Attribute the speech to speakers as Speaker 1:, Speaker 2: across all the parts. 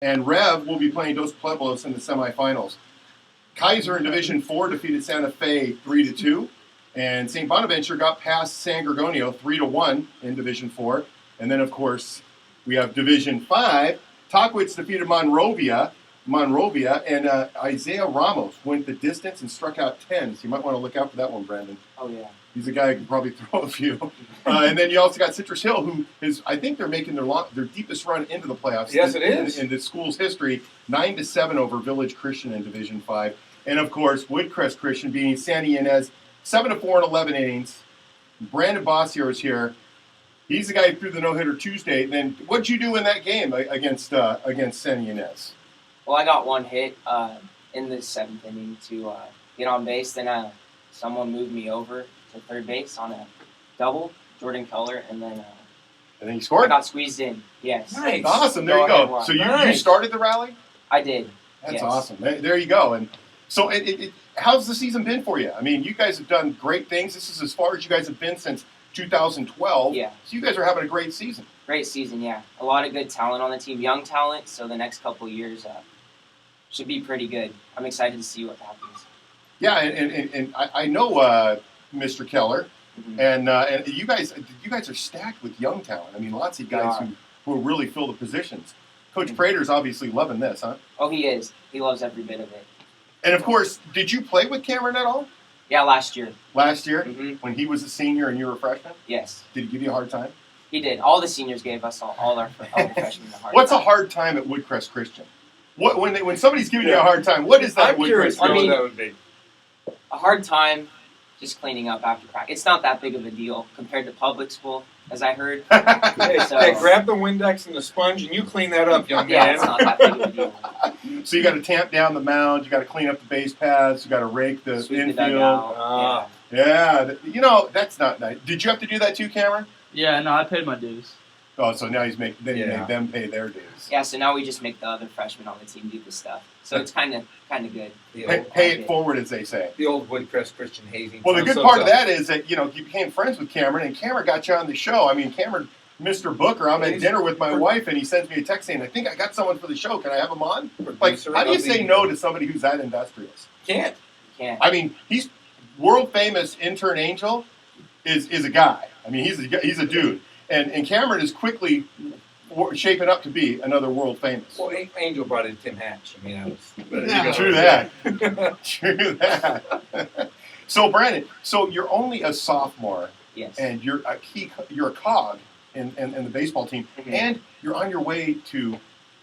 Speaker 1: And Rev will be playing Dos Pueblos in the semifinals. Kaiser in Division 4 defeated Santa Fe 3-2. And St. Bonaventure got past San Gorgonio 3-1 in Division 4. And then, of course, we have Division 5. Tahquitz defeated Monrovia, and Isaiah Ramos went the distance and struck out 10. So you might want to look out for that one, Branden.
Speaker 2: Oh, yeah.
Speaker 1: He's a guy who can probably throw a few. And then you also got Citrus Hill, who is, I think they're making their deepest run into the playoffs.
Speaker 3: Yes, it is.
Speaker 1: In the school's history, 9-7 over Village Christian in Division 5. And, of course, Woodcrest Christian beating Santa Ynez 7-4 in 11 innings. Branden Bossiere is here. He's the guy who threw the no-hitter Tuesday. And then what'd you do in that game against Santa Ynez?
Speaker 2: Well, I got one hit in the 7th inning to get on base. Then someone moved me over to third base on a double, Jordan Keller, and then
Speaker 1: you scored?
Speaker 2: I got squeezed in. Yes.
Speaker 3: Nice.
Speaker 1: Awesome. There you go. So you started the rally?
Speaker 2: I did.
Speaker 1: That's
Speaker 2: yes.
Speaker 1: awesome. There you go. And so how's the season been for you? I mean, you guys have done great things. This is as far as you guys have been since 2012.
Speaker 2: Yeah.
Speaker 1: So you guys are having a great season.
Speaker 2: Great season, yeah. A lot of good talent on the team, young talent. So the next couple of years should be pretty good. I'm excited to see what happens.
Speaker 1: Yeah, and I know Mr. Keller,
Speaker 2: Mm-hmm.
Speaker 1: and you guys are stacked with young talent. I mean, lots of guys who really fill the positions. Coach Prater's obviously loving this, huh?
Speaker 2: Oh, he is. He loves every bit of it.
Speaker 1: And of course, did you play with Cameron at all?
Speaker 2: Yeah, last year.
Speaker 1: Last year,
Speaker 2: Mm-hmm.
Speaker 1: when he was a senior and you were a freshman?
Speaker 2: Yes.
Speaker 1: Did he give you a hard time?
Speaker 2: He did. All the seniors gave us all the freshmen a hard time.
Speaker 1: What's a hard time at Woodcrest Christian? When somebody's giving you a hard time, what is that?
Speaker 3: I'm curious
Speaker 1: what
Speaker 3: that would be.
Speaker 2: A hard time just cleaning up after practice. It's not that big of a deal compared to public school, as I heard.
Speaker 3: Hey, grab the Windex and the sponge and you clean that up, young man.
Speaker 2: Yeah, it's not that big of a deal.
Speaker 1: So you got to tamp down the mound, you got to clean up the base paths, you got to rake the
Speaker 2: Sweep the
Speaker 1: infield.
Speaker 2: dugout.
Speaker 1: Yeah, that's not nice. Did you have to do that too, Cameron?
Speaker 4: Yeah, no, I paid my dues.
Speaker 1: Oh, so now you made them pay their dues.
Speaker 2: Yeah, so now we just make the other freshmen on the team do the stuff. So it's kind of good.
Speaker 1: Pay it forward, as they say.
Speaker 3: The old Woodcrest Christian hazing.
Speaker 1: Well, the good part of that is that you became friends with Cameron, and Cameron got you on the show. I mean, Cameron, Mr. Booker, I'm at dinner with my wife, and he sends me a text saying, "I think I got someone for the show. Can I have him on?" Like, how do you say no to somebody who's that industrious?
Speaker 3: Can't.
Speaker 1: I mean, he's world famous intern Angel is a guy. I mean, he's a dude, and Cameron is quickly shaping up to be another world famous.
Speaker 3: Well, Angel brought in Tim Hatch. I mean,
Speaker 1: True that. True that. So, Branden, you're only a sophomore,
Speaker 2: Yes.
Speaker 1: and you're a cog in the baseball team,
Speaker 2: Mm-hmm.
Speaker 1: and you're on your way to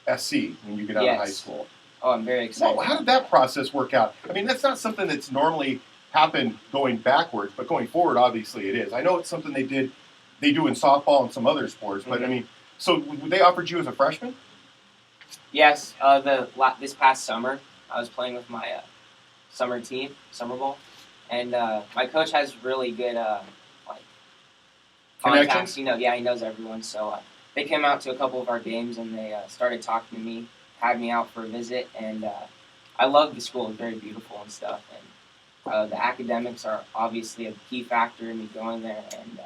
Speaker 1: SC when you get out of high school.
Speaker 2: Oh, I'm very excited.
Speaker 1: Well, how did that process work out? I mean, that's not something that's normally happened going backwards, but going forward, obviously, it is. I know it's something they do in softball and some other sports, but I mean, so they offered you as a freshman?
Speaker 2: Yes. This past summer, I was playing with my summer team, summer ball, and my coach has really good contacts. He knows everyone. So they came out to a couple of our games and they started talking to me, had me out for a visit, and I love the school. It's very beautiful and stuff. And the academics are obviously a key factor in me going there, and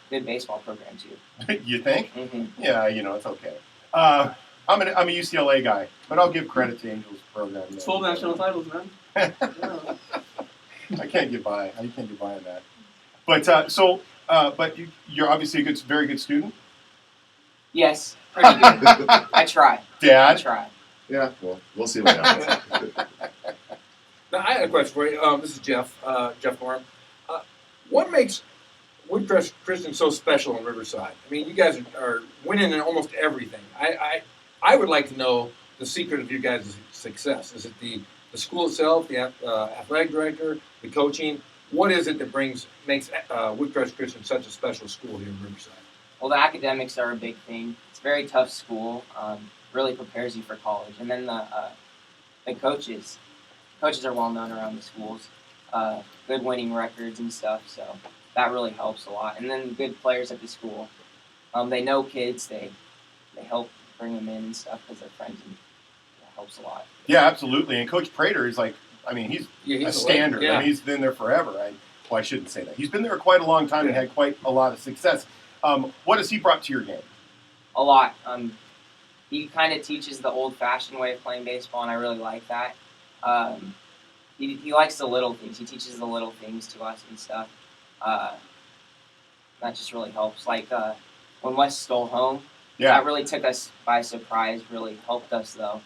Speaker 2: good baseball program too.
Speaker 1: You think?
Speaker 2: Mm-hmm.
Speaker 1: Yeah, it's okay. I'm a UCLA guy, but I'll give credit to Angel's program.
Speaker 4: 12 national titles, man.
Speaker 1: I can't get by. I can't get by on that. But but you're obviously a very good student.
Speaker 2: Yes, pretty good. I try.
Speaker 1: Dad?
Speaker 2: I try.
Speaker 5: Yeah, well, we'll see what happens.
Speaker 3: Now, I had a question for you. This is Jeff Norm. What makes Woodcrest Christian so special in Riverside? I mean, you guys are winning in almost everything. I would like to know the secret of your guys' success. Is it the school itself, the athletic director, the coaching? What is it that makes Woodcrest Christian such a special school here in Riverside?
Speaker 2: Well, the academics are a big thing. It's a very tough school. Really prepares you for college. And then the coaches. Coaches are well known around the schools. Good winning records and stuff. So that really helps a lot. And then good players at the school. They know kids. They help bring them in and stuff because they're friends, and that helps a lot.
Speaker 1: Yeah, absolutely. And Coach Prater is he's a standard.
Speaker 3: Yeah.
Speaker 1: I mean, he's been there forever. I shouldn't say that. He's been there quite a long time and had quite a lot of success. What has he brought to your game?
Speaker 2: A lot. he kind of teaches the old-fashioned way of playing baseball, and I really like that. He likes the little things. He teaches the little things to us and stuff. That just really helps. Like when Wes stole home, that really took us by surprise. Really helped us though.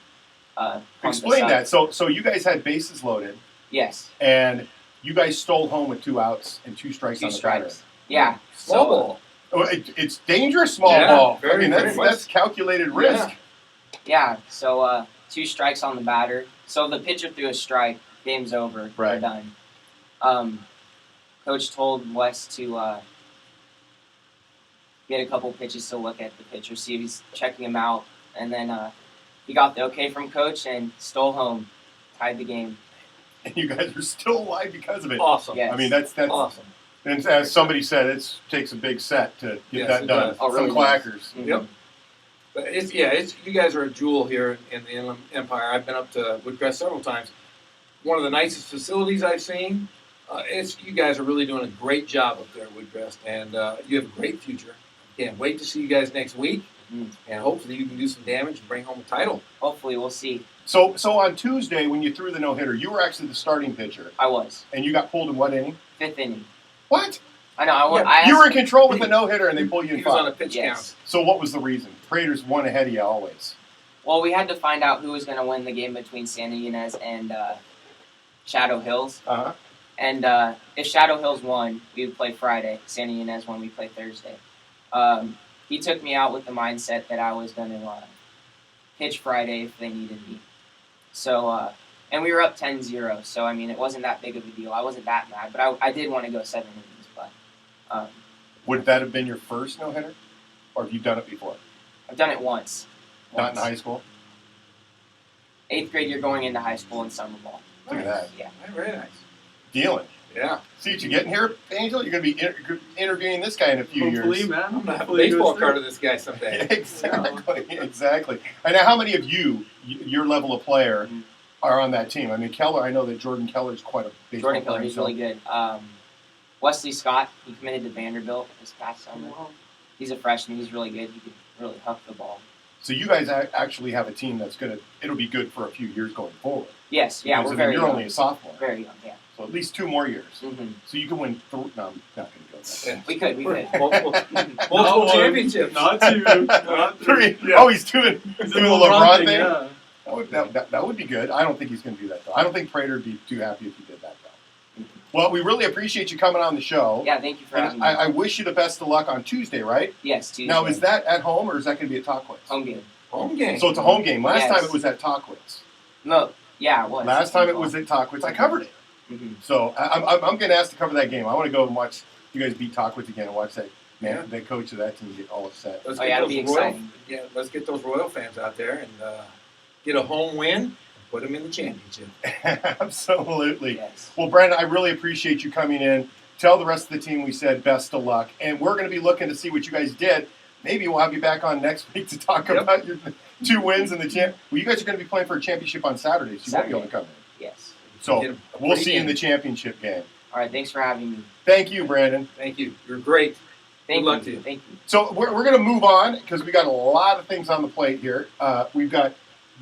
Speaker 1: Explain that. So you guys had bases loaded.
Speaker 2: Yes.
Speaker 1: And you guys stole home with 2 outs and 2 strikes on the batter.
Speaker 2: Yeah.
Speaker 3: Small ball.
Speaker 1: Oh, it's dangerous small ball.
Speaker 3: Very,
Speaker 1: that's calculated risk.
Speaker 2: Yeah. So 2 strikes on the batter. So if the pitcher threw a strike, game's over.
Speaker 1: Right.
Speaker 2: We're done. Coach told Wes to get a couple pitches to look at the pitcher, see if he's checking him out, and then he got the okay from coach and stole home, tied the game.
Speaker 1: And you guys are still alive because of it.
Speaker 3: Awesome.
Speaker 2: Yes.
Speaker 1: I mean, that's
Speaker 3: Awesome.
Speaker 1: And as somebody said, it takes a big set to get that
Speaker 3: it
Speaker 1: done.
Speaker 3: does.
Speaker 2: Oh, really
Speaker 1: Some clackers.
Speaker 2: Mhm.
Speaker 3: Yep. But it's you guys are a jewel here in the Inland Empire. I've been up to Woodcrest several times. One of the nicest facilities I've seen. You guys are really doing a great job up there at Woodcrest, and you have a great future. Can't wait to see you guys next week, and hopefully you can do some damage and bring home a title.
Speaker 2: Hopefully, we'll see.
Speaker 1: So on Tuesday, when you threw the no-hitter, you were actually the starting pitcher.
Speaker 2: I was.
Speaker 1: And you got pulled in what inning?
Speaker 2: 5th inning.
Speaker 1: What?
Speaker 2: I know.
Speaker 1: You were in control with the no-hitter, and they pulled you in
Speaker 3: He was on
Speaker 1: 5.
Speaker 3: a pitch
Speaker 2: Yes.
Speaker 3: count.
Speaker 1: So what was the reason? Praetors won ahead of you always.
Speaker 2: Well, we had to find out who was going to win the game between Santa Ynez and Shadow Hills.
Speaker 1: Uh-huh.
Speaker 2: And if Shadow Hills won, we would play Friday. Santa Ynez won, we play Thursday. He took me out with the mindset that I was going to pitch Friday if they needed me. So, and we were up 10-0, so, I mean, it wasn't that big of a deal. I wasn't that mad, but I did want to go 7 innings. But
Speaker 1: Would that have been your first no-hitter? Or have you done it before?
Speaker 2: I've done it once.
Speaker 1: Not in high school?
Speaker 2: 8th grade, you're going into high school in summer ball.
Speaker 1: Look at that.
Speaker 2: Yeah.
Speaker 3: Very nice.
Speaker 1: Dealing.
Speaker 3: Yeah.
Speaker 1: See what you're getting here, Angel? You're going to be interviewing this guy in a few
Speaker 4: Hopefully,
Speaker 1: years.
Speaker 4: man.
Speaker 3: I'm gonna have a
Speaker 4: Hopefully it goes
Speaker 3: baseball
Speaker 4: through.
Speaker 3: card of this guy someday.
Speaker 1: Exactly. And now how many of your level of player, are on that team? I mean, Keller, I know that Jordan Keller's quite a big
Speaker 2: Jordan Keller, he's really good. Wesley Scott, he committed to Vanderbilt this past summer. He's a freshman. He's really good. He could really huck the ball.
Speaker 1: So you guys actually have a team that's it'll be good for a few years going forward.
Speaker 2: Yes, yeah,
Speaker 1: Because,
Speaker 2: we're
Speaker 1: I mean,
Speaker 2: very
Speaker 1: you're
Speaker 2: young.
Speaker 1: only a sophomore.
Speaker 2: Very young, yeah.
Speaker 1: So at least 2 more years.
Speaker 2: Mm-hmm.
Speaker 1: So you can win no, I'm not going to go there.
Speaker 3: Yeah.
Speaker 2: We could.
Speaker 3: Multiple
Speaker 4: Not one,
Speaker 3: championships.
Speaker 4: Not 2. Not 3.
Speaker 1: 3. Oh, he's doing the
Speaker 4: He's doing
Speaker 1: LeBron thing?
Speaker 4: Yeah.
Speaker 1: That would be good. I don't think he's going to do that, though. I don't think Prater would be too happy if he did that, though. Well, we really appreciate you coming on the show.
Speaker 2: Yeah, thank you for having
Speaker 1: And
Speaker 2: me.
Speaker 1: I wish you the best of luck on Tuesday, right?
Speaker 2: Yes, Tuesday.
Speaker 1: Now, is that at home or is that going to be at Tahquitz?
Speaker 2: home game?
Speaker 3: Home game.
Speaker 1: So it's a home game. Last
Speaker 2: Yes.
Speaker 1: time it was at Tahquitz.
Speaker 2: No, yeah, it was.
Speaker 1: Last time it was at Tahquitz. I covered it.
Speaker 2: Mm-hmm.
Speaker 1: So I'm getting asked to cover that game. I want to go and watch you guys beat Tahquitz again and watch that the coach of that team get all upset.
Speaker 3: Let's
Speaker 2: Oh,
Speaker 3: get
Speaker 2: yeah, it'll
Speaker 3: those
Speaker 2: be
Speaker 3: Royal,
Speaker 2: exciting.
Speaker 3: yeah, let's get those Royal fans out there and get a home win and put them in the championship.
Speaker 1: Absolutely.
Speaker 2: Yes.
Speaker 1: Well, Branden, I really appreciate you coming in. Tell the rest of the team we said best of luck. And we're going to be looking to see what you guys did. Maybe we'll have you back on next week to talk about your 2 wins in the champ. Well, you guys are going to be playing for a championship on Saturday, so you won't be able to come in.
Speaker 2: Yes.
Speaker 1: So
Speaker 3: Get a
Speaker 1: we'll
Speaker 3: free
Speaker 1: see you in
Speaker 3: game.
Speaker 1: the championship game.
Speaker 2: All right, thanks for having me.
Speaker 1: Thank you, Branden.
Speaker 3: Thank you. You're great.
Speaker 2: Thank
Speaker 3: Good luck
Speaker 2: you.
Speaker 3: to you.
Speaker 2: Thank you.
Speaker 1: So we're going to move on because we got a lot of things on the plate here. We've got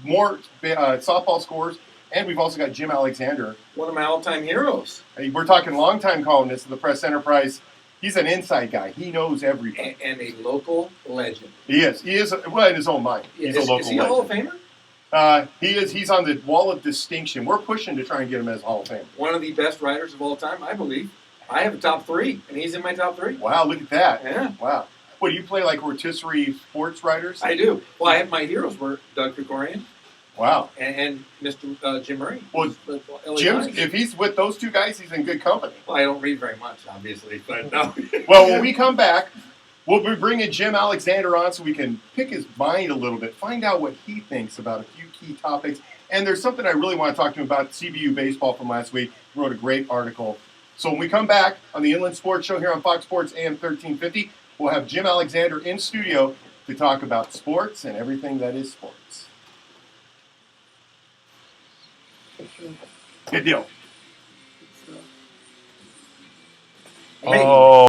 Speaker 1: more softball scores, and we've also got Jim Alexander.
Speaker 3: One of my all-time heroes.
Speaker 1: Hey, we're talking longtime columnist of the Press Enterprise. He's an inside guy. He knows everything.
Speaker 3: And a local legend.
Speaker 1: He is. He is, well, in his own mind. He's a local
Speaker 3: is he a Hall of
Speaker 1: legend.
Speaker 3: Famer?
Speaker 1: He is. He's on the wall of distinction. We're pushing to try and get him as a Hall of Fame.
Speaker 3: One of the best writers of all time, I believe. I have a top 3, and he's in my top 3.
Speaker 1: Wow, look at that.
Speaker 3: Yeah,
Speaker 1: Wow. What, do you play like rotisserie sports writers?
Speaker 3: I do. Well, I have my heroes were Doug Krikorian
Speaker 1: Wow.
Speaker 3: and Mr. Jim Murray.
Speaker 1: Well,
Speaker 3: LA
Speaker 1: Jim's,
Speaker 3: Times.
Speaker 1: if he's with those 2 guys, he's in good company.
Speaker 3: Well, I don't read very much, obviously, but no.
Speaker 1: Well, when we come back, we'll be bringing Jim Alexander on so we can pick his mind a little bit, find out what he thinks about a few key topics. And there's something I really want to talk to him about, CBU baseball from last week. He wrote a great article. So when we come back on the Inland Sports Show here on Fox Sports AM 1350, we'll have Jim Alexander in studio to talk about sports and everything that is sports. Good deal. Oh.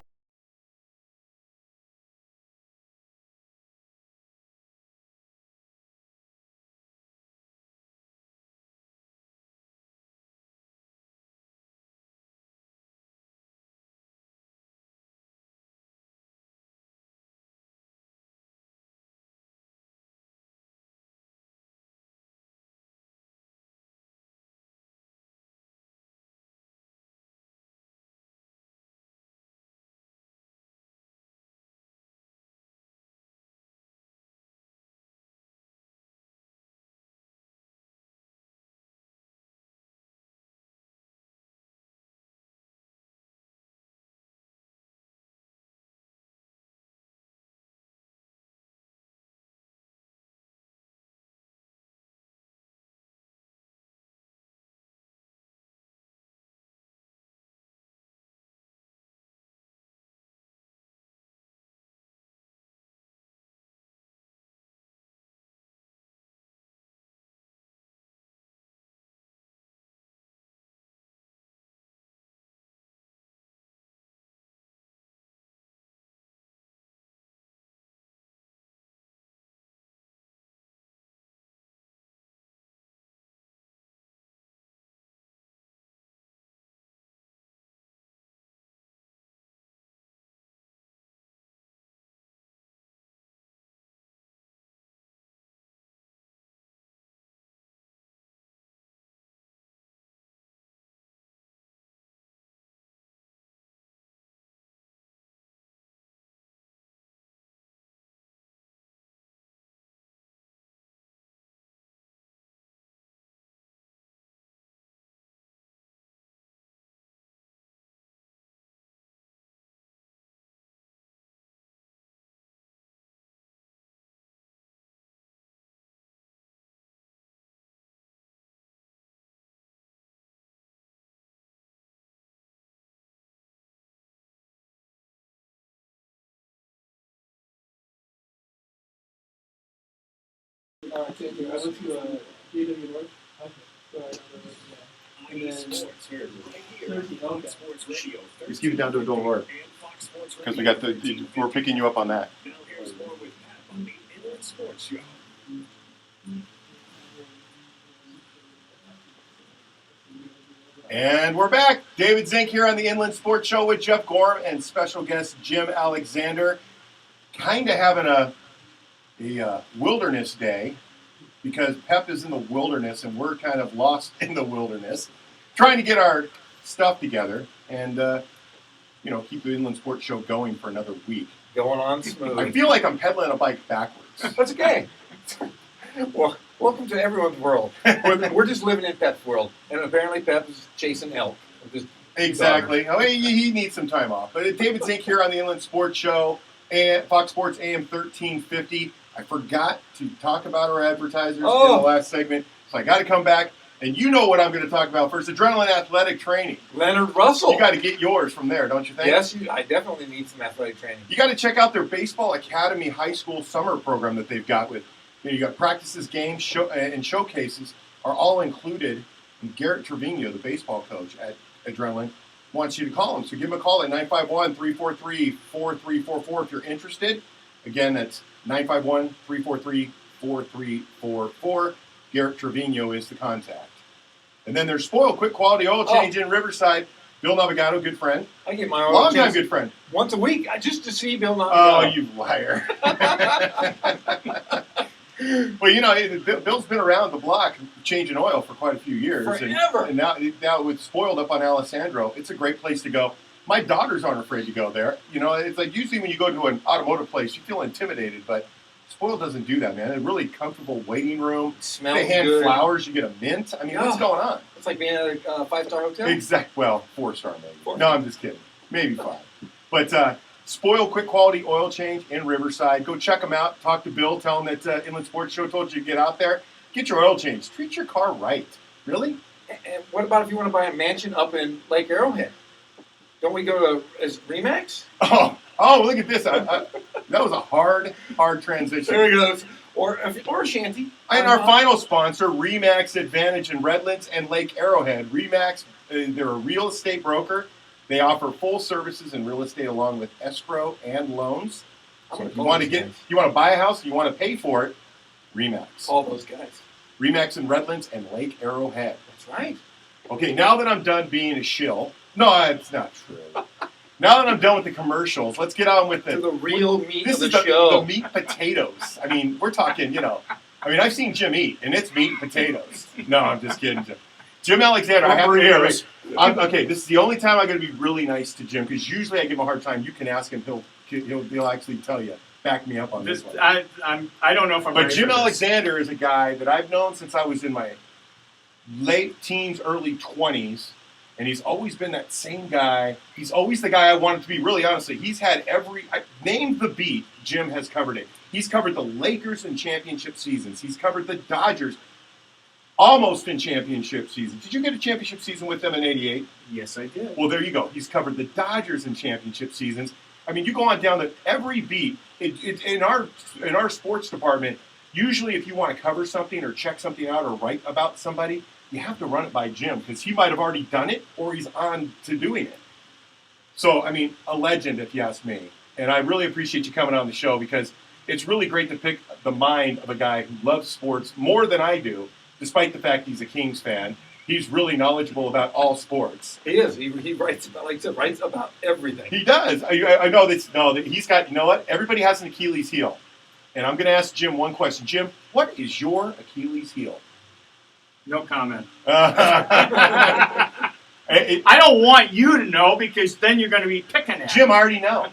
Speaker 6: Thank you. I went to DW North. Okay. And then 13, okay.
Speaker 1: Just keep it down to adult work. Because we're picking you up on that.
Speaker 7: Now here's more with Matt on the Inland Sports Show.
Speaker 1: And we're back. David Zink here on the Inland Sports Show with Jeff Gorham and special guest Jim Alexander. Kind of having a wilderness day because Pep is in the wilderness and we're kind of lost in the wilderness, trying to get our stuff together and keep the Inland Sports Show going for another week.
Speaker 3: Going on smooth.
Speaker 1: I feel like I'm pedaling a bike backwards.
Speaker 3: That's okay. Well, welcome to everyone's world. We're just living in Pep's world, and apparently Pep is chasing elk.
Speaker 1: Exactly. Oh, he needs some time off. But David Zink here on the Inland Sports Show and Fox Sports AM 1350. I forgot to talk about our advertisers in the last segment, so I got to come back. And you know what I'm going to talk about first: Adrenaline Athletic Training.
Speaker 3: Leonard Russell.
Speaker 1: You got to get yours from there, don't you think?
Speaker 3: Yes, I definitely need some athletic training.
Speaker 1: You got to check out their Baseball Academy High School summer program that they've got with. You got practices, games, and showcases are all included. And Garrett Trevino, the baseball coach at Adrenaline, wants you to call him. So give him a call at 951-343-4344 if you're interested. Again, that's 951-343-4344. Garrett Trevino is the contact. And then there's Spoil Quick Quality Oil Change in Riverside. Bill Navigado, good friend.
Speaker 3: I get my oil
Speaker 1: Long-time
Speaker 3: change
Speaker 1: good friend.
Speaker 3: once a week just to see Bill Navigado.
Speaker 1: Oh, you liar. Well, Bill's been around the block changing oil for quite a few years.
Speaker 3: Forever.
Speaker 1: And now with Spoiled up on Alessandro, it's a great place to go. My daughters aren't afraid to go there. It's like usually when you go to an automotive place, you feel intimidated, but Spoiled doesn't do that, man. A really comfortable waiting room.
Speaker 3: Smells
Speaker 1: They hand
Speaker 3: good.
Speaker 1: flowers. You get a mint. I mean, what's going on?
Speaker 3: It's like being at a 5-star hotel.
Speaker 1: Well, 4-star maybe.
Speaker 3: 4.
Speaker 1: No, I'm just kidding. Maybe 5. But Spoil Quick Quality Oil Change in Riverside. Go check them out. Talk to Bill. Tell him that Inland Sports Show told you to get out there. Get your oil change. Treat your car right. Really?
Speaker 3: And what about if you want to buy a mansion up in Lake Arrowhead? Don't we go to Remax?
Speaker 1: Oh, look at this. That was a hard transition.
Speaker 3: There he goes. Or a shanty.
Speaker 1: And our final sponsor, Remax Advantage in Redlands and Lake Arrowhead. Remax, they're a real estate broker. They offer full services in real estate along with escrow and loans. So if you want to buy a house, you want to pay for it, Remax.
Speaker 3: All those guys.
Speaker 1: Remax in Redlands and Lake Arrowhead.
Speaker 3: That's right.
Speaker 1: Okay, now that I'm done being a shill. No, it's not true. Now that I'm done with the commercials, let's get on with
Speaker 3: To the real meat of the
Speaker 1: This is
Speaker 3: show.
Speaker 1: the meat potatoes. I mean, we're talking, I've seen Jim eat, and it's meat and potatoes. No, I'm just kidding, Jim. Jim Alexander, I have to hear it. Okay, this is the only time I'm going to be really nice to Jim, because usually I give him a hard time. You can ask him; he'll actually tell you, back me up on this one.
Speaker 4: I don't know if I'm.
Speaker 1: But
Speaker 4: ready
Speaker 1: Jim
Speaker 4: for this.
Speaker 1: Alexander is a guy that I've known since I was in my late teens, early 20s, and he's always been that same guy. He's always the guy I wanted to be. Really, honestly, he's had named the beat. Jim has covered it. He's covered the Lakers in championship seasons. He's covered the Dodgers. Almost in championship season. Did you get a championship season with them in '88?
Speaker 4: Yes, I did.
Speaker 1: Well, there you go. He's covered the Dodgers in championship seasons. I mean, you go on down to every beat. In our sports department, usually if you want to cover something or check something out or write about somebody, you have to run it by Jim because he might have already done it or he's on to doing it. So, I mean, a legend if you ask me. And I really appreciate you coming on the show because it's really great to pick the mind of a guy who loves sports more than I do. Despite the fact he's a Kings fan, he's really knowledgeable about all sports.
Speaker 3: He is. He writes about, like I said, writes about everything.
Speaker 1: He does. I know that. No, that he's got. You know what? Everybody has an Achilles heel, and I'm going to ask Jim one question. Jim, what is your Achilles heel?
Speaker 4: No comment.
Speaker 1: I
Speaker 4: I don't want you to know because then you're going to be picking at
Speaker 1: Jim, I already know.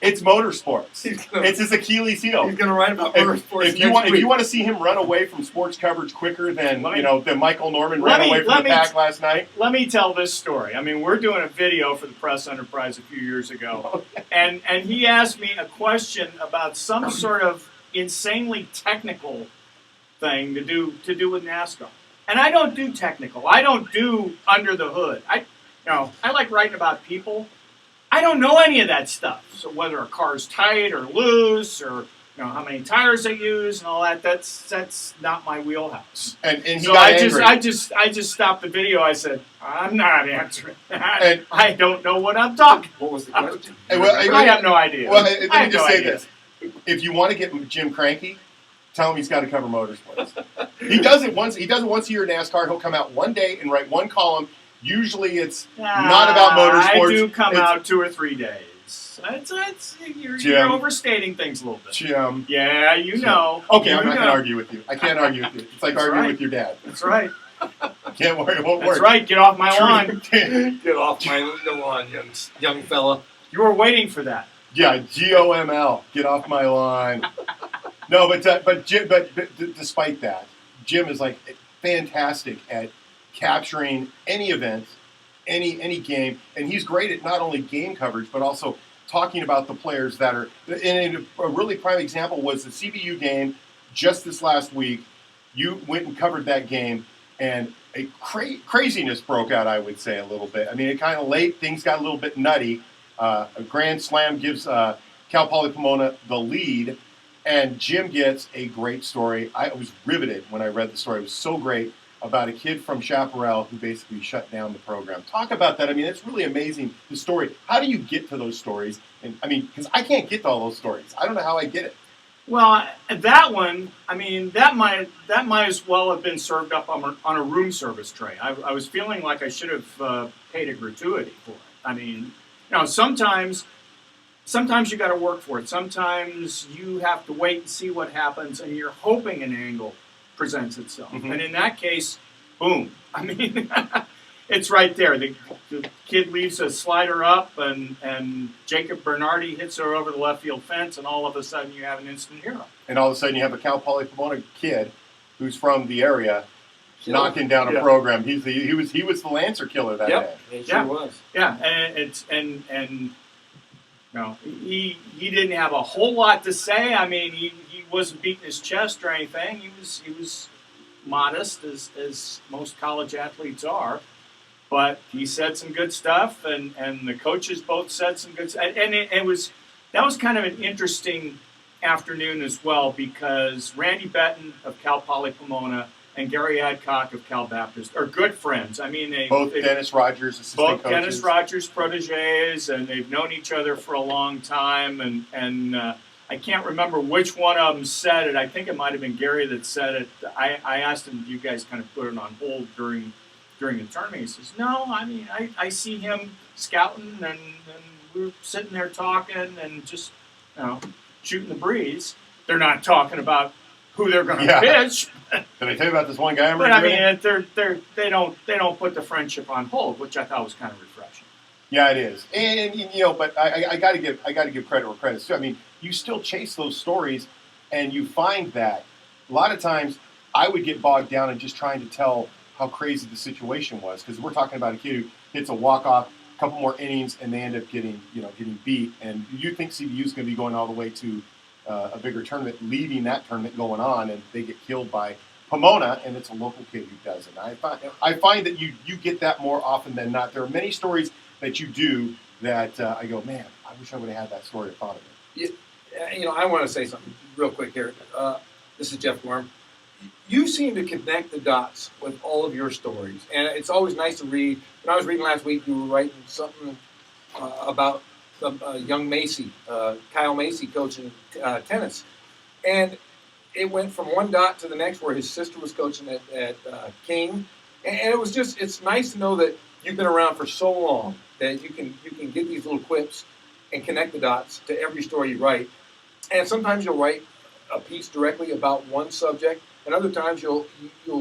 Speaker 1: It's motorsports.
Speaker 3: He's gonna-
Speaker 1: It's his Achilles heel.
Speaker 3: He's going to write about motorsports
Speaker 1: If you want to see him run away from sports coverage quicker than than Michael Norman ran away from the pack last night.
Speaker 4: Let me tell this story. I mean, we're doing a video for the Press Enterprise a few years ago, and he asked me a question about some sort of insanely technical thing to do with NASCAR. And I don't do technical. I don't do under the hood. I like writing about people. I don't know any of that stuff. So whether a car's tight or loose or how many tires they use and all that. That's not my wheelhouse.
Speaker 1: And he
Speaker 4: So
Speaker 1: got
Speaker 4: I
Speaker 1: angry.
Speaker 4: just stopped the video. I said, I'm not answering that.
Speaker 1: And-
Speaker 4: I don't know what I'm talking.
Speaker 3: What was the question?
Speaker 4: I have no idea.
Speaker 1: Well,
Speaker 4: I
Speaker 1: let
Speaker 4: have
Speaker 1: me just
Speaker 4: no
Speaker 1: say
Speaker 4: idea.
Speaker 1: this: if you want to get Jim cranky, tell him he's got to cover motorsports. He does it once. He does it once a year in NASCAR. He'll come out one day and write one column. Usually, it's not about motorsports.
Speaker 4: I do come
Speaker 1: It's-
Speaker 4: out 2 or 3 days. You're
Speaker 1: Jim.
Speaker 4: overstating things a little bit.
Speaker 1: Jim.
Speaker 4: Yeah, you know.
Speaker 1: Okay,
Speaker 4: You
Speaker 1: I'm not going
Speaker 4: know.
Speaker 1: to argue with you. I can't argue with you. It's like
Speaker 4: That's
Speaker 1: arguing
Speaker 4: right.
Speaker 1: with your dad.
Speaker 4: That's right.
Speaker 1: Can't worry. It won't
Speaker 4: That's
Speaker 1: work.
Speaker 4: right. Get off my lawn.
Speaker 3: Get off my lawn, young fella.
Speaker 4: You were waiting for that.
Speaker 1: Yeah, GOML. Get off my lawn. No, but Jim. But despite that, Jim is like fantastic at capturing any event, any game, and he's great at not only game coverage but also talking about the players that are. And a really prime example was the CBU game just this last week. You went and covered that game, and a craziness broke out, I would say, a little bit. I mean, it kind of late. Things got a little bit nutty. A grand slam gives Cal Poly Pomona the lead, and Jim gets a great story. I was riveted when I read the story. It was so great about a kid from Chaparral who basically shut down the program. Talk about that. I mean, it's really amazing, the story. How do you get to those stories? And I mean, because I can't get to all those stories. I don't know how I get it.
Speaker 4: Well, that one, I mean, that might as well have been served up on a room service tray. I was feeling like I should have paid a gratuity for it. I mean, sometimes you got to work for it. Sometimes you have to wait and see what happens, and you're hoping an angle presents itself.
Speaker 1: Mhm.
Speaker 4: And in that case, boom. I mean, it's right there. The kid leaves a slider up, and Jacob Bernardi hits her over the left field fence, and all of a sudden you have an instant hero.
Speaker 1: And all of a sudden you have a Cal Poly Pomona kid who's from the area knocking down a
Speaker 4: Yeah.
Speaker 1: program. He was the Lancer killer that
Speaker 3: Yep.
Speaker 1: day.
Speaker 3: It sure
Speaker 4: Yeah.
Speaker 3: was.
Speaker 4: Yeah, and he didn't have a whole lot to say. I mean, he wasn't beating his chest or anything. He was modest as most college athletes are, but he said some good stuff, and the coaches both said some good stuff. And that was kind of an interesting afternoon as well, because Randy Betton of Cal Poly Pomona and Gary Adcock of Cal Baptist are good friends. I mean,
Speaker 1: Both
Speaker 4: they
Speaker 1: Dennis Rogers, assistant
Speaker 4: both
Speaker 1: coaches.
Speaker 4: Dennis Rogers proteges, and they've known each other for a long time. And I can't remember which one of them said it. I think it might have been Gary that said it. I asked him, "Do you guys kind of put it on hold during the tournament?" He says, "No, I mean, I see him scouting, and we're sitting there talking and just shooting the breeze. They're not talking about who they're going to
Speaker 1: Yeah.
Speaker 4: pitch."
Speaker 1: Did I tell you about this one guy I'm
Speaker 4: But I
Speaker 1: recruiting?
Speaker 4: mean, they don't put the friendship on hold, which I thought was kind of refreshing.
Speaker 1: Yeah, it is, and but I got to give credit where credit's due. I mean, you still chase those stories, and you find that a lot of times I would get bogged down in just trying to tell how crazy the situation was, because we're talking about a kid who hits a walk-off, a couple more innings, and they end up getting beat, and you think CBU is going to be going all the way to a bigger tournament, leaving that tournament going on, and they get killed by Pomona, and it's a local kid who does it. I find that you get that more often than not. There are many stories that you do that I go, man, I wish I would have had that story or thought of it.
Speaker 3: I want to say something real quick here. This is Jeff Gorm. You seem to connect the dots with all of your stories, and it's always nice to read. When I was reading last week, you were writing something about young Macy, Kyle Macy, coaching tennis, and it went from one dot to the next, where his sister was coaching at King, and it's nice to know that you've been around for so long that you can get these little quips and connect the dots to every story you write. And sometimes you'll write a piece directly about one subject, and other times you'll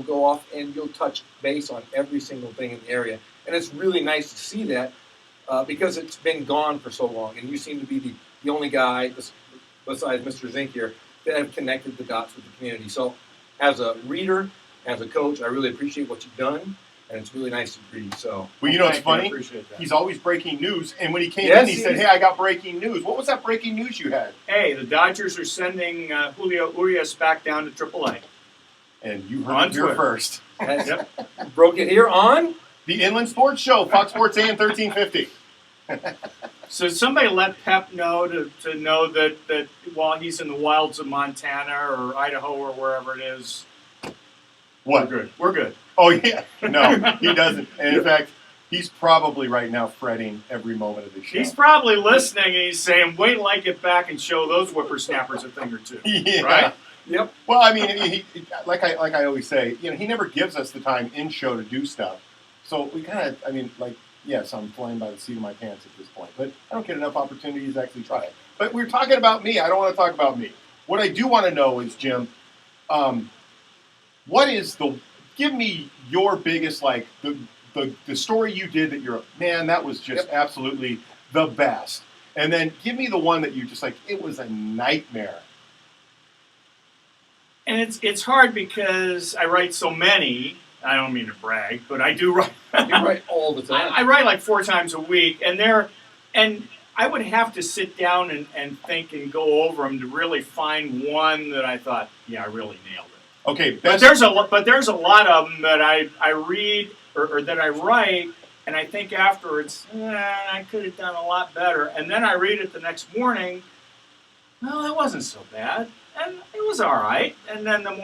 Speaker 3: go off and you'll touch base on every single thing in the area. And it's really nice to see that because it's been gone for so long, and you seem to be the only guy, besides Mr. Zink here, that have connected the dots with the community. So as a reader, as a coach, I really appreciate what you've done, and it's really nice to read. So,
Speaker 1: Well, you know what's
Speaker 4: Thank you, I
Speaker 1: funny?
Speaker 4: appreciate that.
Speaker 1: He's always breaking news, and when he came
Speaker 3: Yes,
Speaker 1: in, he
Speaker 3: he
Speaker 1: said,
Speaker 3: is.
Speaker 1: "Hey, I got breaking news." What was that breaking news you had?
Speaker 4: Hey, the Dodgers are sending Julio Urias back down to AAA.
Speaker 1: And you heard
Speaker 4: On
Speaker 1: it here
Speaker 4: Twitter.
Speaker 1: first.
Speaker 3: that's broke it here on.
Speaker 1: The Inland Sports Show, Fox Sports AM 1350.
Speaker 4: So somebody let Pep know to know that while he's in the wilds of Montana or Idaho or wherever it is,
Speaker 1: What?
Speaker 4: we're good. We're good.
Speaker 1: Oh yeah, no, he doesn't. And in fact, he's probably right now fretting every moment of the show.
Speaker 4: He's probably listening and he's saying, "Wait till I get back and show those whippersnappers a thing or two."
Speaker 1: Yeah.
Speaker 4: Right?
Speaker 3: Yep.
Speaker 1: Well, I mean, like I always say, he never gives us the time in show to do stuff. So we kind of, yes, I'm flying by the seat of my pants at this point, but I don't get enough opportunities to actually try it. But we're talking about me. I don't want to talk about me. What I do want to know is, Jim, give me your biggest, the story you did that you're, man, that was just absolutely the best. And then give me the one that you just it was a nightmare.
Speaker 4: And it's hard because I write so many. I don't mean to brag, but I do write.
Speaker 3: You write all the time.
Speaker 4: I write like 4 times a week, and I would have to sit down and think and go over them to really find one that I thought, yeah, I really nailed it.
Speaker 1: Okay,
Speaker 4: But there's a lot of them that I read or that I write, and I think afterwards, I could have done a lot better. And then I read it the next morning. Well, it wasn't so bad, and it was all right. And then the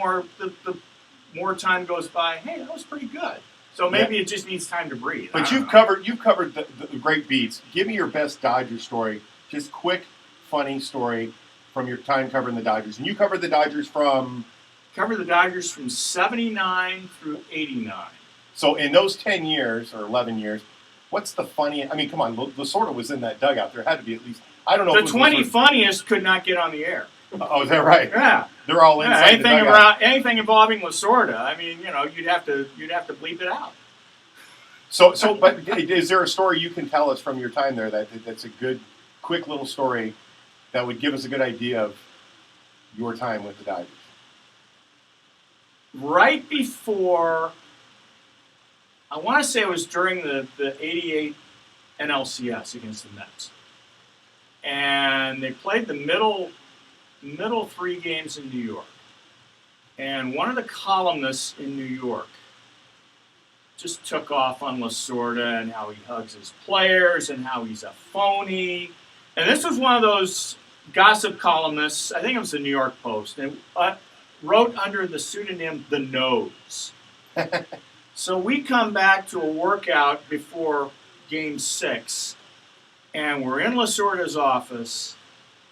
Speaker 4: more time goes by, hey, that was pretty good. So maybe it just needs time to breathe.
Speaker 1: But you've covered the great beats. Give me your best Dodger story. Just quick, funny story from your time covering the Dodgers. And you covered the Dodgers from
Speaker 4: 79 through 89.
Speaker 1: So in those 10 years or 11 years, what's the funniest? I mean, come on, Lasorda was in that dugout. There had to be at least, I don't know.
Speaker 4: The 20 funniest could not get on the air.
Speaker 1: Oh, is that right?
Speaker 4: Yeah.
Speaker 1: They're all inside the dugout.
Speaker 4: Anything involving Lasorda, I mean, you'd have to bleep it out.
Speaker 1: But is there a story you can tell us from your time there that's a good, quick little story that would give us a good idea of your time with the Dodgers?
Speaker 4: Right before, I want to say it was during the 88 NLCS against the Mets. And they played the middle 3 games in New York. And one of the columnists in New York just took off on Lasorda and how he hugs his players and how he's a phony. And this was one of those gossip columnists, I think it was the New York Post, and wrote under the pseudonym The Nose. So we come back to a workout before Game 6, and we're in Lasorda's office,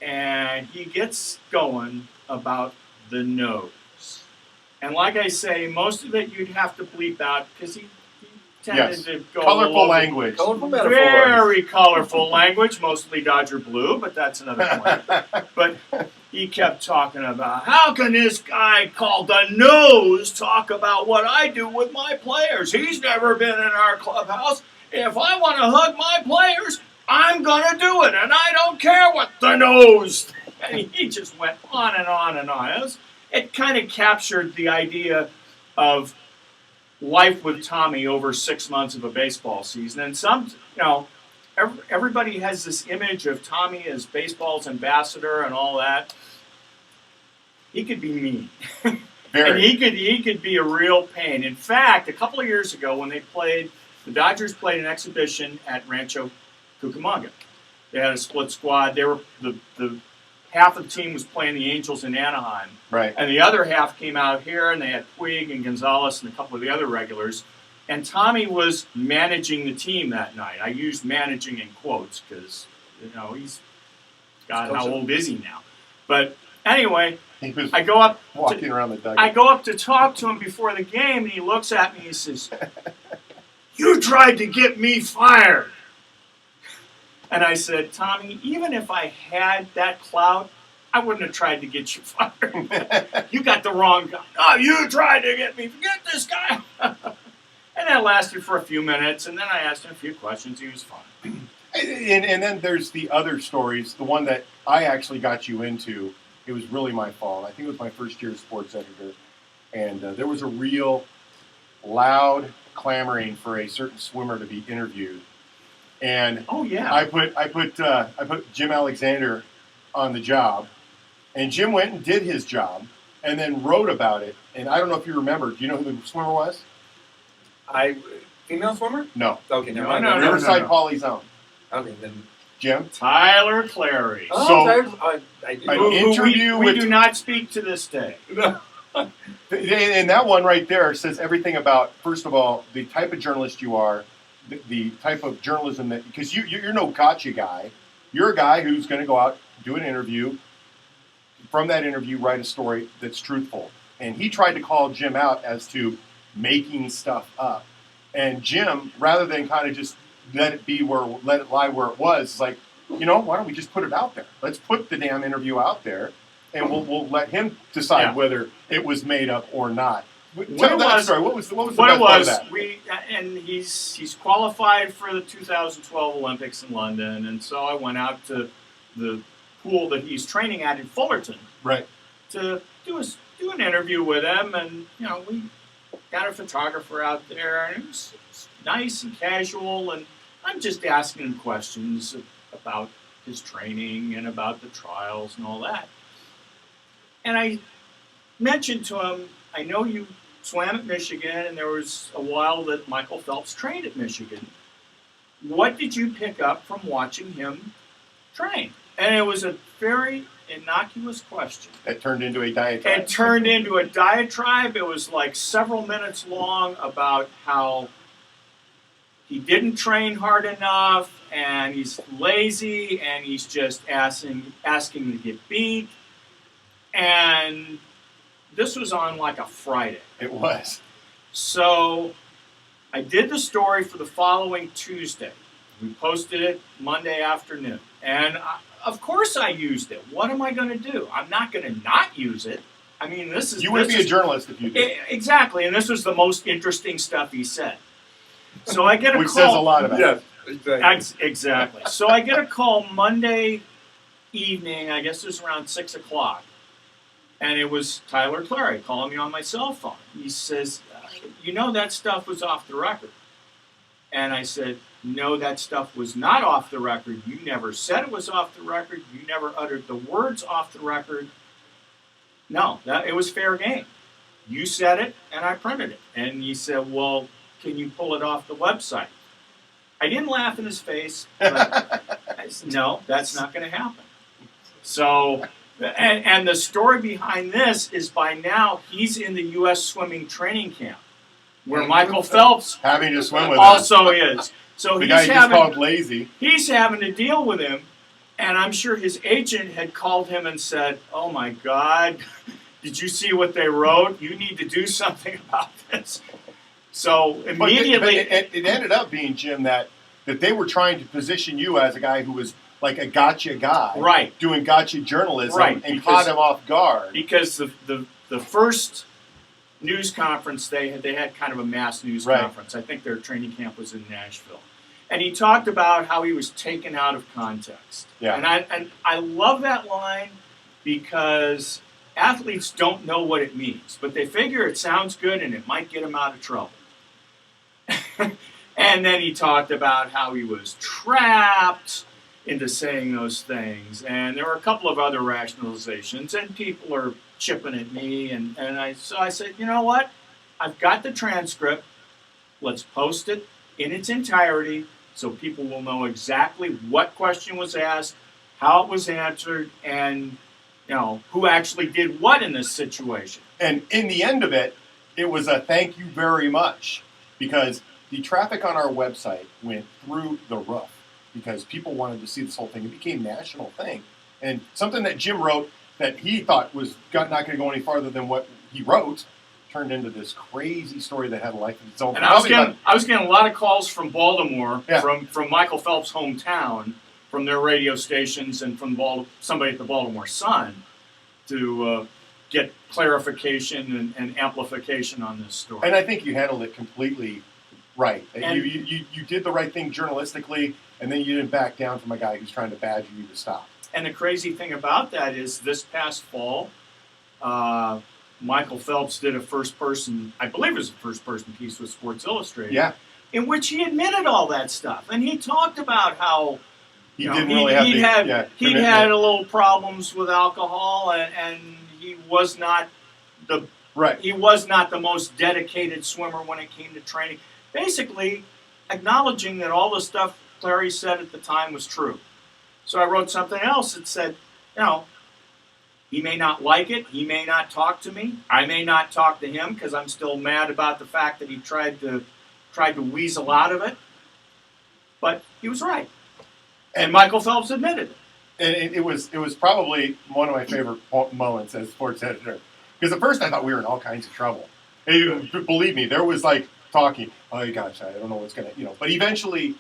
Speaker 4: and he gets going about the nose. And like I say, most of it you'd have to bleep out because he tended to go
Speaker 1: colorful language.
Speaker 3: Colorful metaphors.
Speaker 4: Very colorful language, mostly Dodger blue, but that's another point. But he kept talking about, how can this guy called the Nose talk about what I do with my players? He's never been in our clubhouse. If I want to hug my players, I'm going to do it, and I don't care what the Nose. And he just went on and on and on. It kind of captured the idea of life with Tommy over 6 months of a baseball season. And everybody has this image of Tommy as baseball's ambassador and all that. He could be mean. And he could be a real pain. In fact, a couple of years ago when the Dodgers played an exhibition at Rancho Cucamonga. They had a split squad. They were the half of the team was playing the Angels in Anaheim.
Speaker 1: Right.
Speaker 4: And the other half came out here, and they had Puig and Gonzalez and a couple of the other regulars. And Tommy was managing the team that night. I used managing in quotes because, he's, God, how old is he now? But anyway, I go up
Speaker 1: walking around the dugout.
Speaker 4: I go up to talk to him before the game, and he looks at me and he says, "You tried to get me fired." And I said, "Tommy, even if I had that clout, I wouldn't have tried to get you fired. You got the wrong guy. Oh, you tried to get me. Forget this guy." And that lasted for a few minutes, and then I asked him a few questions. He was fine.
Speaker 1: And then there's the other stories. The one that I actually got you into, it was really my fault. I think it was my first year as sports editor. And there was a real loud clamoring for a certain swimmer to be interviewed. And
Speaker 4: oh yeah,
Speaker 1: I put Jim Alexander on the job, and Jim went and did his job, and then wrote about it. And I don't know if you remember. Do you know who the swimmer was?
Speaker 3: Female swimmer?
Speaker 1: No.
Speaker 3: Okay, never mind.
Speaker 4: No.
Speaker 1: Riverside Polly's own.
Speaker 3: I mean, then.
Speaker 1: Jim.
Speaker 4: Tyler Clary.
Speaker 3: Oh,
Speaker 1: So-
Speaker 3: I do.
Speaker 1: An
Speaker 4: Who
Speaker 1: interview
Speaker 4: we
Speaker 1: with-
Speaker 4: do not speak to this day.
Speaker 1: And that one right there says everything about, first of all, the type of journalist you are, the type of journalism that, because you're no gotcha guy. You're a guy who's going to go out, do an interview. From that interview, write a story that's truthful. And he tried to call Jim out as to making stuff up. And Jim, rather than kind of just let it lie where it was, is like, you know, why don't we just put it out there? Let's put the damn interview out there, and we'll let him decide
Speaker 4: Yeah.
Speaker 1: whether it was made up or not.
Speaker 4: What
Speaker 1: Tell
Speaker 4: it
Speaker 1: that
Speaker 4: was-
Speaker 1: story. What was the
Speaker 4: What
Speaker 1: best
Speaker 4: it
Speaker 1: part of
Speaker 4: was,
Speaker 1: that?
Speaker 4: and he's qualified for the 2012 Olympics in London, and so I went out to the pool that he's training at in Fullerton
Speaker 1: Right.
Speaker 4: to do an interview with him, and you know we got a photographer out there, and it was nice and casual, and I'm just asking him questions about his training and about the trials and all that. And I mentioned to him, I know you swam at Michigan, and there was a while that Michael Phelps trained at Michigan. What did you pick up from watching him train? And it was a very innocuous question.
Speaker 1: It turned into a diatribe.
Speaker 4: It turned into a diatribe. It was like several minutes long about how he didn't train hard enough, and he's lazy, and he's just asking to get beat. And this was on like a Friday.
Speaker 1: It was.
Speaker 4: So I did the story for the following Tuesday. We posted it Monday afternoon. And of course I used it. What am I going to do? I'm not going to not use it. I mean, this is...
Speaker 1: You wouldn't be a journalist if you did.
Speaker 4: Exactly. And this was the most interesting stuff he said. So I get a
Speaker 1: Which
Speaker 4: call.
Speaker 1: says a lot about it.
Speaker 3: Yes, exactly.
Speaker 4: Exactly. So I get a call Monday evening, I guess it was around 6 o'clock. And it was Tyler Clary calling me on my cell phone. He says, you know that stuff was off the record. And I said, no, that stuff was not off the record. You never said it was off the record. You never uttered the words off the record. No, it was fair game. You said it, and I printed it. And he said, well, can you pull it off the website? I didn't laugh in his face, but I said, no, that's not going to happen. So, and the story behind this is by now he's in the U.S. swimming training camp, where Michael Phelps
Speaker 1: Having to swim with
Speaker 4: also is. So
Speaker 1: him. The
Speaker 4: he's
Speaker 1: guy you just
Speaker 4: having
Speaker 1: called lazy.
Speaker 4: he's having to deal with him, and I'm sure his agent had called him and said, "Oh my God, did you see what they wrote? You need to do something about this." So
Speaker 1: But
Speaker 4: immediately,
Speaker 1: it ended up being, Jim, that they were trying to position you as a guy who was like a gotcha guy.
Speaker 4: right,
Speaker 1: Doing gotcha journalism
Speaker 4: Right,
Speaker 1: and
Speaker 4: because-
Speaker 1: caught him off guard.
Speaker 4: because the first news conference they had kind of a mass news
Speaker 1: Right.
Speaker 4: conference. I think their training camp was in Nashville, and he talked about how he was taken out of context.
Speaker 1: Yeah.
Speaker 4: And I love that line because athletes don't know what it means, but they figure it sounds good and it might get them out of trouble. And then he talked about how he was trapped into saying those things. And there were a couple of other rationalizations, and people are chipping at me. And so I said, you know what? I've got the transcript. Let's post it in its entirety so people will know exactly what question was asked, how it was answered, and you know who actually did what in this situation.
Speaker 1: And in the end of it, it was a thank you very much, because the traffic on our website went through the roof because people wanted to see this whole thing. It became a national thing. And something that Jim wrote that he thought was not going to go any farther than what he wrote turned into this crazy story that had a life of its own.
Speaker 4: And I was getting a lot of calls from Baltimore,
Speaker 1: Yeah.
Speaker 4: from Michael Phelps' hometown, from their radio stations, and from somebody at the Baltimore Sun to get clarification and amplification on this story.
Speaker 1: And I think you handled it completely right.
Speaker 4: And-
Speaker 1: You did the right thing journalistically, and then you didn't back down from a guy who's trying to badger you to stop.
Speaker 4: And the crazy thing about that is this past fall, Michael Phelps did a first-person, I believe it was a first-person piece with Sports Illustrated,
Speaker 1: Yeah,
Speaker 4: in which he admitted all that stuff. And he talked about how
Speaker 1: he
Speaker 4: you know,
Speaker 1: didn't really have
Speaker 4: he'd
Speaker 1: the
Speaker 4: had,
Speaker 1: yeah,
Speaker 4: he'd
Speaker 1: commitment.
Speaker 4: had a little problems with alcohol, and he was not the
Speaker 1: Right.
Speaker 4: he was not the most dedicated swimmer when it came to training. Basically, acknowledging that all the stuff Clary said at the time was true. So I wrote something else that said, he may not like it. He may not talk to me. I may not talk to him because I'm still mad about the fact that he tried to weasel out of it. But he was right. And Michael Phelps admitted it.
Speaker 1: And it was probably one of my favorite moments as sports editor. Because at first I thought we were in all kinds of trouble. And believe me, there was like talking, oh gosh, I don't know what's going to, But eventually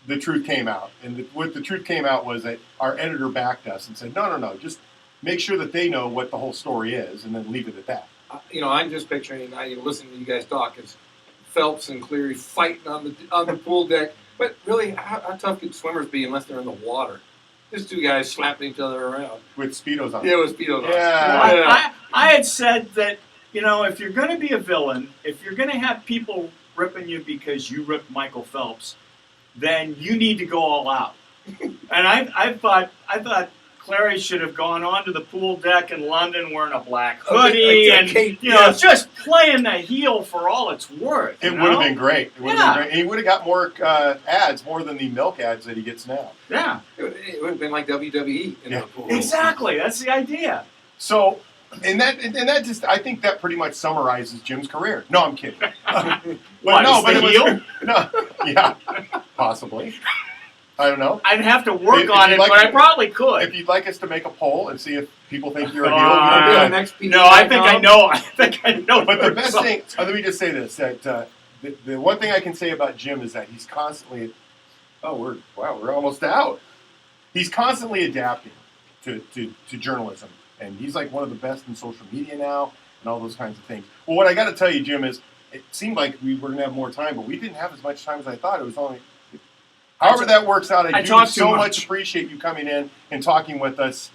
Speaker 1: the truth came out. And what the truth came out was that our editor backed us and said, no, just make sure that they know what the whole story is and then leave it at that.
Speaker 3: I'm just picturing, listening to you guys talk, is Phelps and Cleary fighting on the pool deck. But really, how tough could swimmers be unless they're in the water? Just two guys slapping each other around.
Speaker 1: With Speedos on.
Speaker 3: Yeah, with Speedos on.
Speaker 1: Yeah.
Speaker 4: I had said that, if you're going to be a villain, if you're going to have people ripping you because you ripped Michael Phelps, then you need to go all out. And I thought Clary should have gone onto the pool deck in London wearing a black hoodie and just playing the heel for all it's worth.
Speaker 1: It would have been great. It would have been great. And he would have got more ads, more than the milk ads that he gets now.
Speaker 4: Yeah.
Speaker 3: It would have been like WWE in the pool.
Speaker 4: Exactly. That's the idea.
Speaker 1: So, and that just, I think that pretty much summarizes Jim's career. No, I'm kidding.
Speaker 4: Heel?
Speaker 1: No, yeah, possibly. I don't know.
Speaker 4: I'd have to work on it, but I probably could.
Speaker 1: If you'd like us to make a poll and see if people think you're a heel,
Speaker 4: I think I know.
Speaker 1: But the best thing, let me just say this: that the one thing I can say about Jim is that he's constantly. We're almost out. He's constantly adapting to journalism, and he's like one of the best in social media now, and all those kinds of things. Well, what I got to tell you, Jim, is it seemed like we were going to have more time, but we didn't have as much time as I thought. It was only. However that works out, I do so much appreciate you coming in and talking with us,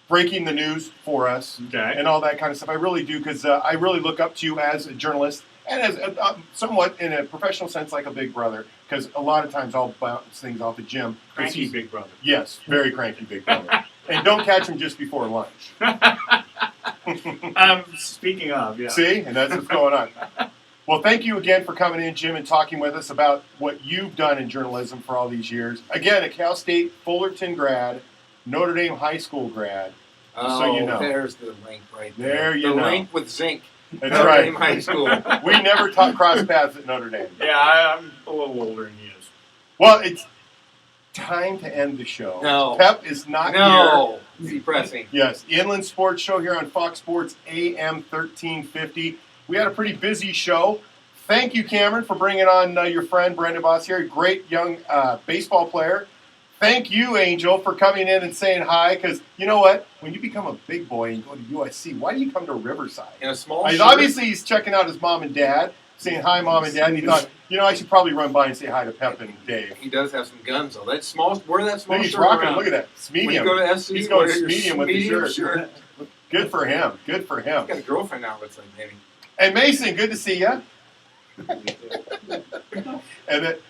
Speaker 1: breaking the news for us, and all that kind of stuff. I really do, because I really look up to you as a journalist and as somewhat in a professional sense like a big brother, because a lot of times I'll bounce things off the Jim.
Speaker 4: Cranky big brother.
Speaker 1: Yes, very cranky big brother. And don't catch him just before lunch.
Speaker 4: Speaking of, yeah.
Speaker 1: See? And that's what's going on. Well, thank you again for coming in, Jim, and talking with us about what you've done in journalism for all these years. Again, a Cal State Fullerton grad, Notre Dame high school grad.
Speaker 3: So
Speaker 1: you know.
Speaker 3: There's the link right there.
Speaker 1: The
Speaker 3: link with zinc.
Speaker 1: That's
Speaker 3: Notre
Speaker 1: right.
Speaker 3: Dame High School.
Speaker 1: We never crossed paths at Notre Dame.
Speaker 4: Yeah, I'm a little older than he is.
Speaker 1: Well, it's time to end the show.
Speaker 3: No.
Speaker 1: Pep is not here.
Speaker 3: No. Depressing.
Speaker 1: Yes, the Inland Sports Show here on Fox Sports AM 1350. We had a pretty busy show. Thank you, Cameron, for bringing on your friend, Branden Bossiere, great young baseball player. Thank you, Angel, for coming in and saying hi, because you know what? When you become a big boy and go to USC, why do you come to Riverside?
Speaker 3: In a small
Speaker 1: Obviously, he's checking out his mom and dad, saying hi, Mom and Dad, and he thought, I should probably run by and say hi to Pep and Dave.
Speaker 3: He does have some guns, though. That small, wear that small
Speaker 1: He's
Speaker 3: shirt
Speaker 1: rocking.
Speaker 3: around.
Speaker 1: Look at that. It's medium.
Speaker 3: When you go to SC,
Speaker 1: he's going
Speaker 3: wear your
Speaker 1: medium with the
Speaker 3: medium
Speaker 1: shirt. Good for him. Good for him.
Speaker 3: He's got a girlfriend now, looks like, maybe.
Speaker 1: And Mason, good to see you.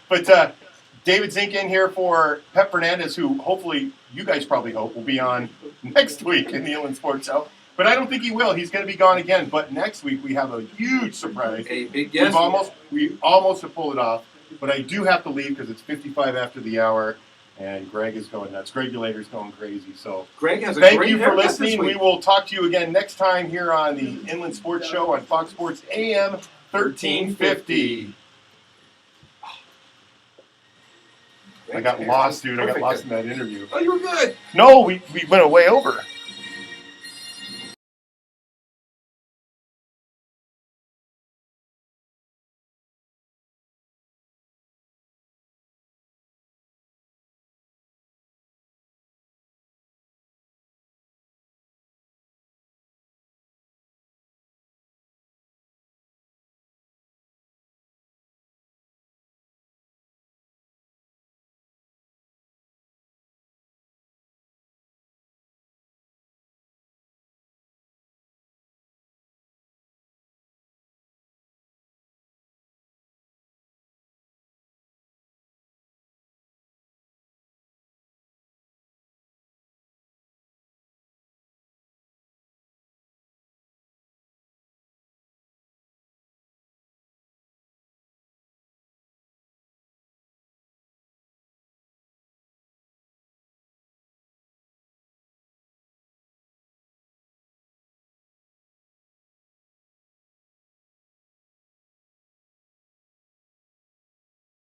Speaker 1: But David Zink in here for Pep Fernandez, who hopefully you guys probably hope will be on next week in the Inland Sports Show. But I don't think he will. He's going to be gone again. But next week we have a huge surprise.
Speaker 3: A big guest.
Speaker 1: We almost have pulled it off. But I do have to leave because it's 55 after the hour, and Greg is going nuts. Regulator's going crazy. So
Speaker 3: Greg has a
Speaker 1: thank
Speaker 3: great
Speaker 1: you for
Speaker 3: haircut
Speaker 1: listening.
Speaker 3: this week.
Speaker 1: We will talk to you again next time here on the Inland Sports Show on Fox Sports AM 1350. I got lost, dude. I got lost in that interview.
Speaker 3: Oh, you were good.
Speaker 1: No, we went way over.